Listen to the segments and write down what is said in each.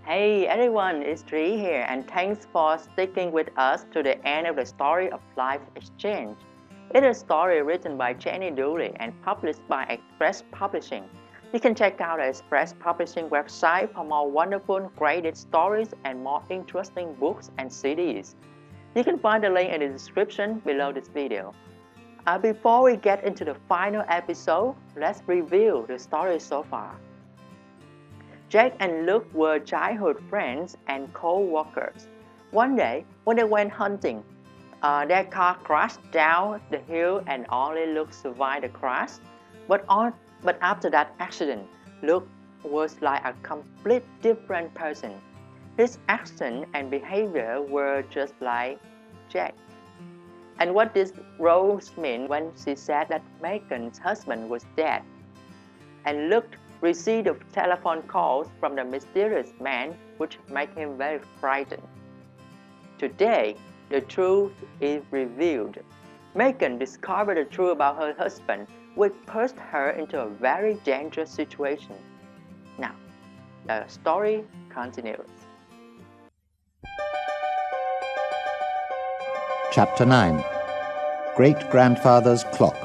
Hey everyone, it's Tree here, and thanks for sticking with us to the end of the story of Life Exchange. It is a story written by Jenny Dooley and published by Express Publishing. You can check out the Express Publishing website for more wonderful graded stories and more interesting books and CDs. You can find the link in the description below this video. Before we get into the final episode, let's review the story so far. Jake and Luke were childhood friends and co-workers. One day, when they went hunting, their car crashed down the hill and only Luke survived the crash. But after that accident, Luke was like a complete different person. His accent and behavior were just like Jake. And what did Rose mean when she said that Megan's husband was dead? And Luke received telephone calls from the mysterious man, which made him very frightened. Today, the truth is revealed. Megan discovered the truth about her husband, which pushed her into a very dangerous situation. Now, the story continues. Chapter 9. Great-Grandfather's Clock.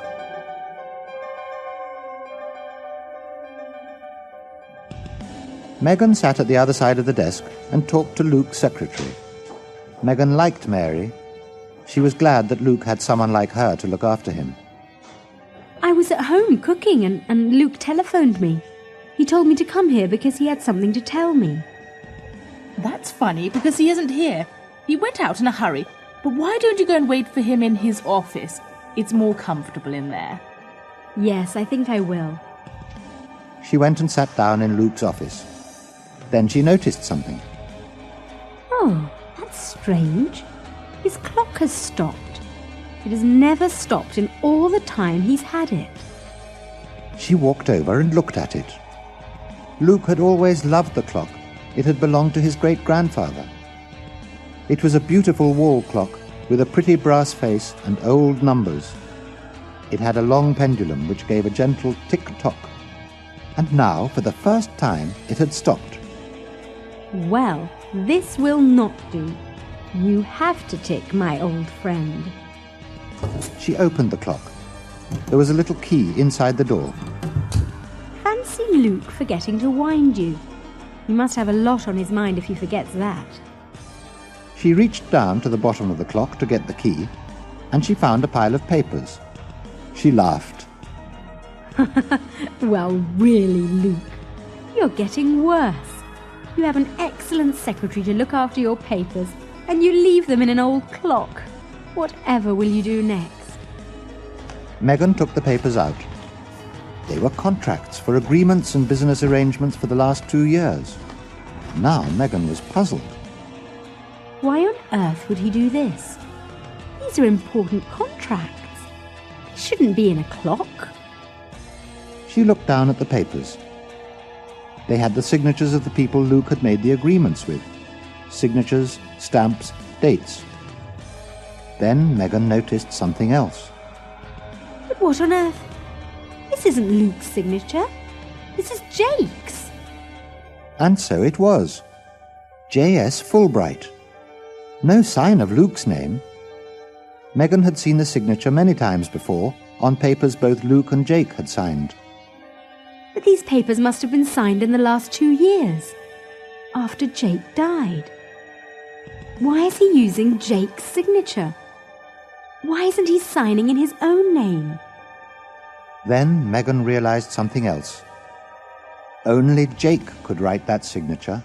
Megan sat at the other side of the desk and talked to Luke's secretary. Megan liked Mary. She was glad that Luke had someone like her to look after him. I was at home cooking and Luke telephoned me. He told me to come here because he had something to tell me. That's funny because he isn't here. He went out in a hurry. But why don't you go and wait for him in his office? It's more comfortable in there. Yes, I think I will. She went and sat down in Luke's office. Then she noticed something. Oh, that's strange. His clock has stopped. It has never stopped in all the time he's had it. She walked over and looked at it. Luke had always loved the clock. It had belonged to his great-grandfather. It was a beautiful wall clock with a pretty brass face and old numbers. It had a long pendulum which gave a gentle tick-tock. And now, for the first time, it had stopped. Well, this will not do. You have to tick, my old friend. She opened the clock. There was a little key inside the door. Fancy Luke forgetting to wind you. He must have a lot on his mind if he forgets that. She reached down to the bottom of the clock to get the key, and she found a pile of papers. She laughed. Well, really, Luke, you're getting worse. You have an excellent secretary to look after your papers, and you leave them in an old clock. Whatever will you do next? Megan took the papers out. They were contracts for agreements and business arrangements for the last 2 years. Now Megan was puzzled. Why on earth would he do this? These are important contracts. They shouldn't be in a clock. She looked down at the papers. They had the signatures of the people Luke had made the agreements with. Signatures, stamps, dates. Then Megan noticed something else. But what on earth? This isn't Luke's signature. This is Jake's. And so it was. J.S. Fulbright. No sign of Luke's name. Megan had seen the signature many times before, on papers both Luke and Jake had signed. But these papers must have been signed in the last 2 years, after Jake died. Why is he using Jake's signature? Why isn't he signing in his own name? Then Megan realized something else. Only Jake could write that signature.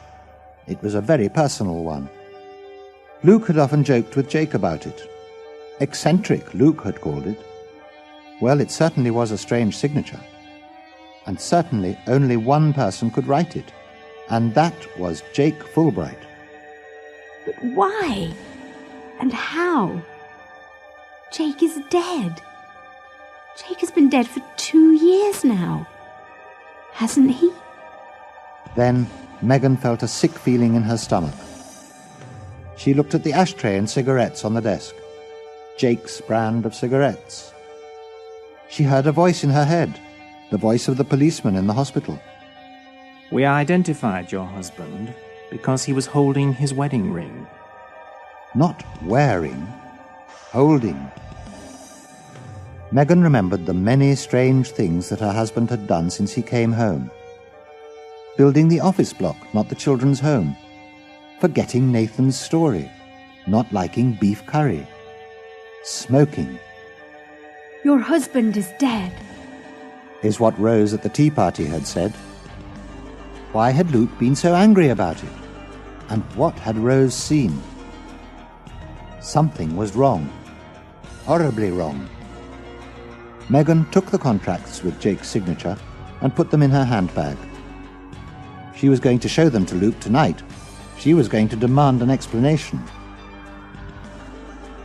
It was a very personal one. Luke had often joked with Jake about it. Eccentric, Luke had called it. Well, it certainly was a strange signature. And certainly only one person could write it, and that was Jake Fulbright. But why? And how? Jake is dead. Jake has been dead for 2 years now. Hasn't he? Then Megan felt a sick feeling in her stomach. She looked at the ashtray and cigarettes on the desk. Jake's brand of cigarettes. She heard a voice in her head, the voice of the policeman in the hospital. We identified your husband. because he was holding his wedding ring. Not wearing, holding. Megan remembered the many strange things that her husband had done since he came home. Building the office block, not the children's home. Forgetting Nathan's story. Not liking beef curry. Smoking. Your husband is dead, Is what Rose at the tea party had said. Why had Luke been so angry about it? And what had Rose seen? Something was wrong. Horribly wrong. Megan took the contracts with Jake's signature and put them in her handbag. She was going to show them to Luke tonight. She was going to demand an explanation.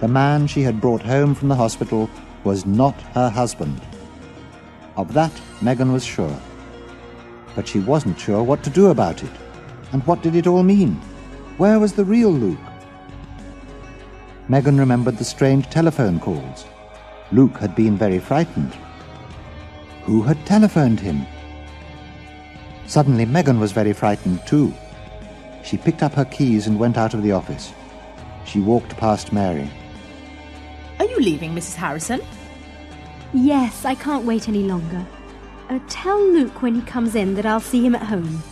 The man she had brought home from the hospital was not her husband. Of that, Megan was sure. But she wasn't sure what to do about it. And what did it all mean? Where was the real Luke? Megan remembered the strange telephone calls. Luke had been very frightened. Who had telephoned him? Suddenly, Megan was very frightened too. She picked up her keys and went out of the office. She walked past Mary. Are you leaving, Mrs. Harrison? Yes, I can't wait any longer. Tell Luke when he comes in that I'll see him at home.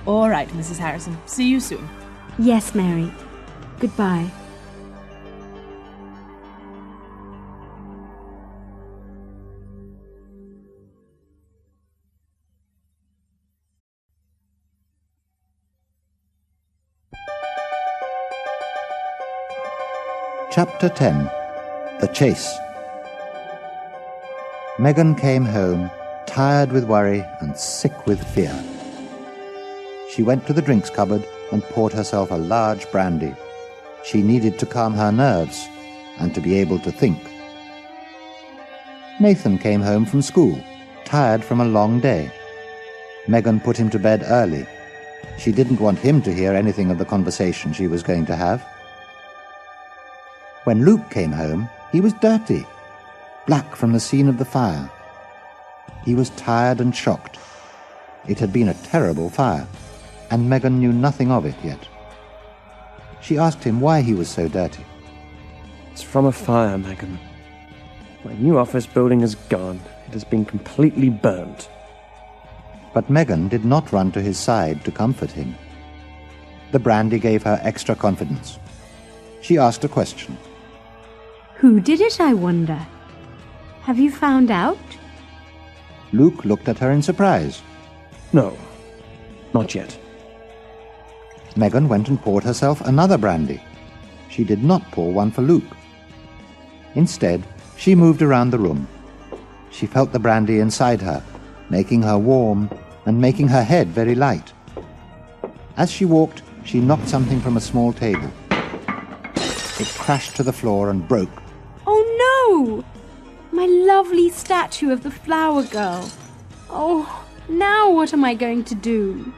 All right, Mrs. Harrison. See you soon. Yes, Mary. Goodbye. Chapter 10. The Chase. Megan came home, tired with worry and sick with fear. She went to the drinks cupboard and poured herself a large brandy. She needed to calm her nerves and to be able to think. Nathan came home from school, tired from a long day. Megan put him to bed early. She didn't want him to hear anything of the conversation she was going to have. When Luke came home, he was dirty, black from the scene of the fire. He was tired and shocked. It had been a terrible fire, and Megan knew nothing of it yet. She asked him why he was so dirty. It's from a fire, Megan. My new office building is gone. It has been completely burnt. But Megan did not run to his side to comfort him. The brandy gave her extra confidence. She asked a question. Who did it, I wonder? Have you found out? Luke looked at her in surprise. No, not yet. Megan went and poured herself another brandy. She did not pour one for Luke. Instead, she moved around the room. She felt the brandy inside her, making her warm and making her head very light. As she walked, she knocked something from a small table. It crashed to the floor and broke. Oh no! My lovely statue of the flower girl. Oh, now what am I going to do?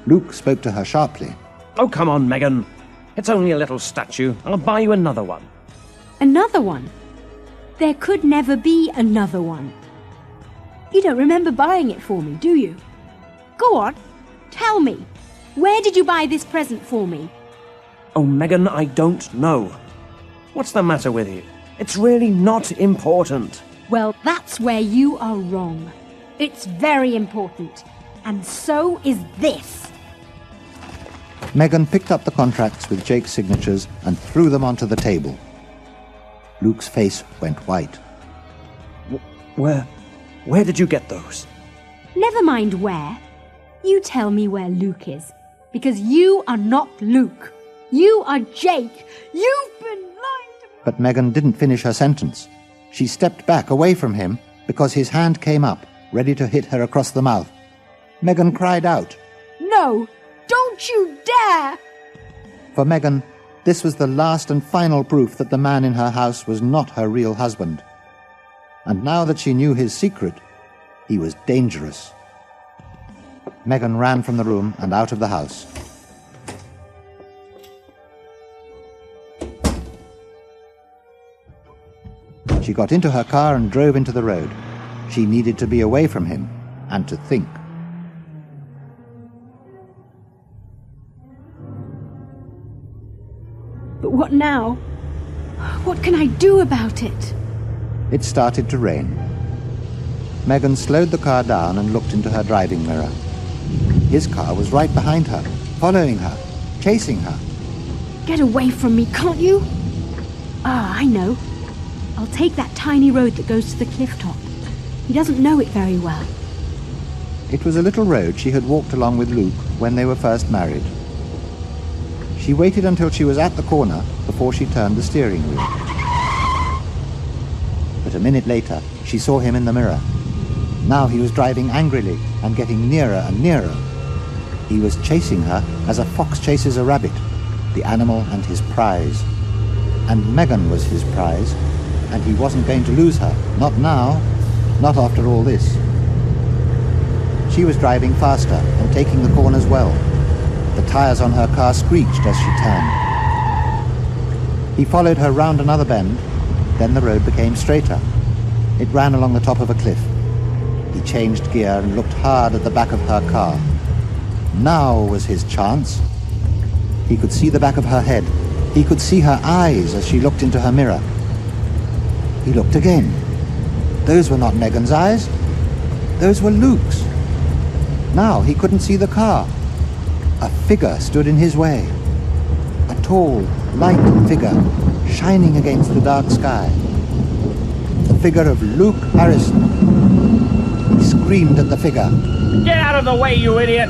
Luke spoke to her sharply. Oh, come on, Megan. It's only a little statue. I'll buy you another one. Another one? There could never be another one. You don't remember buying it for me, do you? Go on, tell me. Where did you buy this present for me? Oh, Megan, I don't know. What's the matter with you? It's really not important. Well, that's where you are wrong. It's very important. And so is this. Megan picked up the contracts with Jake's signatures and threw them onto the table. Luke's face went white. Where did you get those? Never mind where. You tell me where Luke is. Because you are not Luke. You are Jake. You've been lying to me. But Megan didn't finish her sentence. She stepped back away from him because his hand came up, ready to hit her across the mouth. Megan cried out. No, don't you dare! For Megan, this was the last and final proof that the man in her house was not her real husband. And now that she knew his secret, he was dangerous. Megan ran from the room and out of the house. She got into her car and drove into the road. She needed to be away from him and to think. But what now? What can I do about it? It started to rain. Megan slowed the car down and looked into her driving mirror. His car was right behind her, following her, chasing her. Get away from me, can't you? Ah, I know. I'll take that tiny road that goes to the cliff top. He doesn't know it very well. It was a little road she had walked along with Luke when they were first married. She waited until she was at the corner before she turned the steering wheel. But a minute later, she saw him in the mirror. Now he was driving angrily and getting nearer and nearer. He was chasing her as a fox chases a rabbit, the animal and his prize. And Megan was his prize, and he wasn't going to lose her. Not now, not after all this. She was driving faster and taking the corners well. The tires on her car screeched as she turned. He followed her round another bend, then the road became straighter. It ran along the top of a cliff. He changed gear and looked hard at the back of her car. Now was his chance. He could see the back of her head. He could see her eyes as she looked into her mirror. He looked again. Those were not Megan's eyes. Those were Luke's. Now he couldn't see the car. A figure stood in his way. A tall, light figure, shining against the dark sky. The figure of Luke Harrison. He screamed at the figure. Get out of the way, you idiot!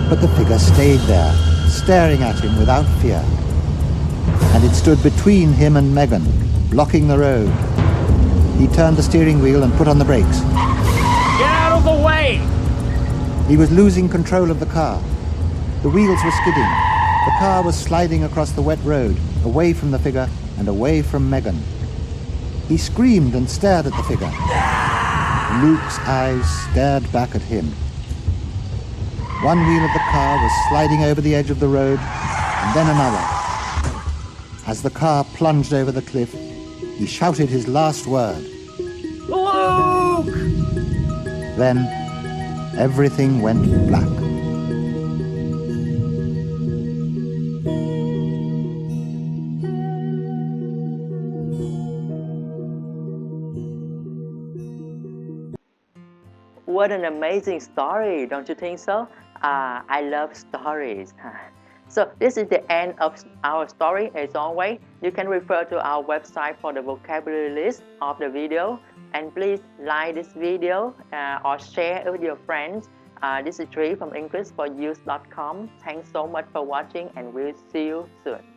But the figure stayed there, staring at him without fear. And it stood between him and Megan, blocking the road. He turned the steering wheel and put on the brakes. Get out of the way! He was losing control of the car. The wheels were skidding. The car was sliding across the wet road, away from the figure and away from Megan. He screamed and stared at the figure. Luke's eyes stared back at him. One wheel of the car was sliding over the edge of the road, and then another. As the car plunged over the cliff, he shouted his last word. Luke! Then everything went black. What an amazing story, don't you think so? I love stories. So this is the end of our story. As always, you can refer to our website for the vocabulary list of the video. And please like this video or share it with your friends. This is Tree from EnglishForYous.com. Thanks so much for watching, and we'll see you soon.